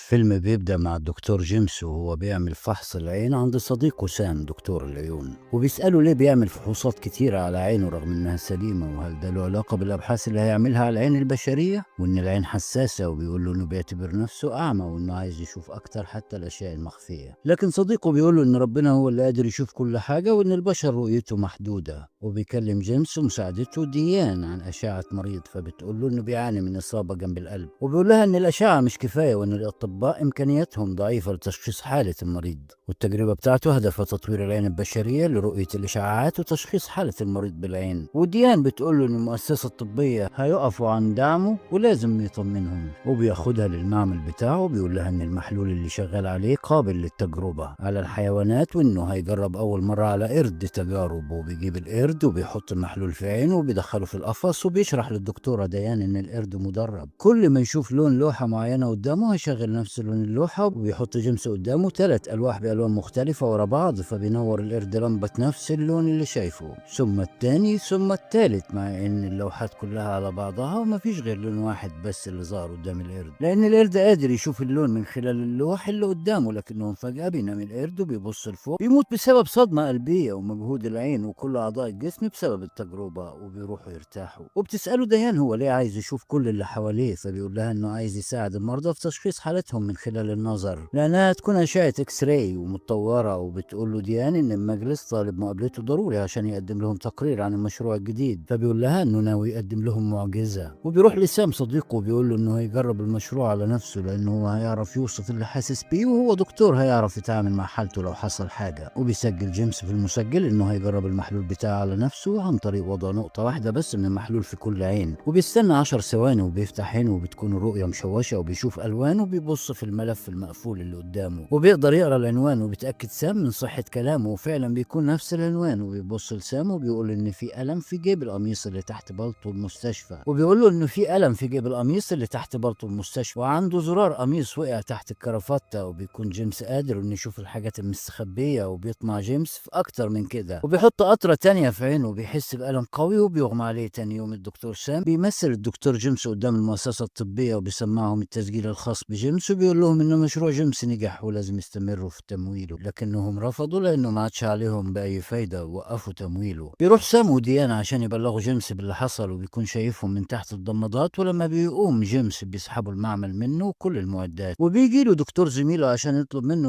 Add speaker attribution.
Speaker 1: الفيلم بيبدأ مع الدكتور جيمس وهو بيعمل فحص العين عند صديقه سام دكتور العيون، وبيسأله ليه بيعمل فحوصات كتيرة على عينه رغم إنها سليمة، وهل ده له علاقة بالأبحاث اللي هيعملها على العين البشرية، وإن العين حساسة، وبيقول له إنه بيعتبر نفسه أعمى وإنه عايز يشوف أكتر حتى الأشياء المخفية. لكن صديقه بيقول له إن ربنا هو اللي قادر يشوف كل حاجة وإن البشر رؤيته محدودة. وبيكلم جيمس ومساعدته ديان عن أشعة مريض، فبتقول له إنه بيعاني من إصابة جنب القلب، وبيقول لها إن الأشعة مش كفاية وإن الأطباء إمكانياتهم ضعيفة لتشخيص حالة المريض، والتجربة بتاعته هدفها تطوير العين البشرية لرؤية الإشعاعات وتشخيص حالة المريض بالعين. وديان بتقول له إن المؤسسة الطبية هيقفوا عن دعمه ولازم يطمنهم، وبياخدها للمعمل بتاعه وبيقول لها إن المحلول اللي شغال عليه قابل للتجربة على الحيوانات، وإنه هيجرب أول مرة على قرد تجارب، وبيجيب القرد وبيحط المحلول في عينه وبيدخله في القفص، وبيشرح للدكتورة ديان إن القرد مدرب كل ما يشوف لون لوحة معينة قدامه هيشغل نفس لون اللوحة، وبيحط جيمس قدامه 3 ألواح بألوان مختلفة ورا بعض، فبينور القرد لمبة نفس اللون اللي شايفه، ثم التاني ثم التالت، مع إن اللوحات كلها على بعضها ومفيش غير لون واحد بس اللي ظهر قدام القرد، لأن القرد قادر يشوف اللون من خلال اللوح اللي قدامه. لكنه فجأة بينام القرد وبيبص لفوق، بيموت بسبب صدمة قلبية ومجهود العين وكل أعضاء الجسم بسبب التجربة، وبيروحوا يرتاحوا. وبتسأله ديان هو ليه عايز يشوف كل اللي حواليه، فبيقول لها إنه عايز يساعد المرضى في تشخيص حالتهم من خلال النظر، لأنها تكون أشعة إكس راي ومتطورة. وبتقول له ديان إن المجلس طالب مقابلته ضروري عشان يقدم لهم تقرير عن المشروع الجديد، فبيقول لها إنه ناوي يقدم لهم معجزة. وبيروح لسام صديقه وبيقول له إنه هيجرب المشروع على نفسه، لأنه هو هيعرف يوصف اللي حاسس بيه، وهو دكتور هيعرف يتعامل مع حالته لو حصل حاجة. وبيسجل جيمس في المسجل إنه هيجرب المحلول بتاعه على نفسه عن طريق وضع نقطة واحدة بس من المحلول في كل عين، وبيستنى 10 ثواني وبيفتح عينه وبتكون الرؤية مشوشة، وبيشوف ألوان وبيبص في الملف المقفول اللي قدامه، وبيقدر يقرأ العنوان، وبيتأكد سام من صحة كلامه، وفعلا بيكون نفس العنوان. وبيبص لسام وبيقول إن في ألم في جيب القميص اللي تحت بلطو المستشفى، وبيقول له إنه في ألم في جيب القميص اللي تحت بلطو المستشفى، وعنده زرار قميص وقع تحت الكرافتة. وبيكون جيمس قادر إنه يشوف الحاجات المستخبية، وبيطمع جيمس في أكتر من كده، وبيحط قطرة تانية في عينه وبيحس بألم قوي وبيغمى عليه. تاني يوم الدكتور سام بيمثل الدكتور جيمس قدام المؤسسة الطبية وبيسمعهم التسجيل الخاص بجيمس، وبيقول لهم إن مشروع جيمس نجح ولازم يستمروا في تمويله، لكنهم رفضوا لأنه ما عادش عليهم بأي فايدة ووقفوا تمويله. بيروح سام وديانا عشان يبلغوا جيمس باللي حصل، وبيكون شايفهم من تحت الضمادات، ولما بيقوم جيمس بيسحبوا المعمل منه وكل المعدات، وبيجي له دكتور زميله عشان يطلب منه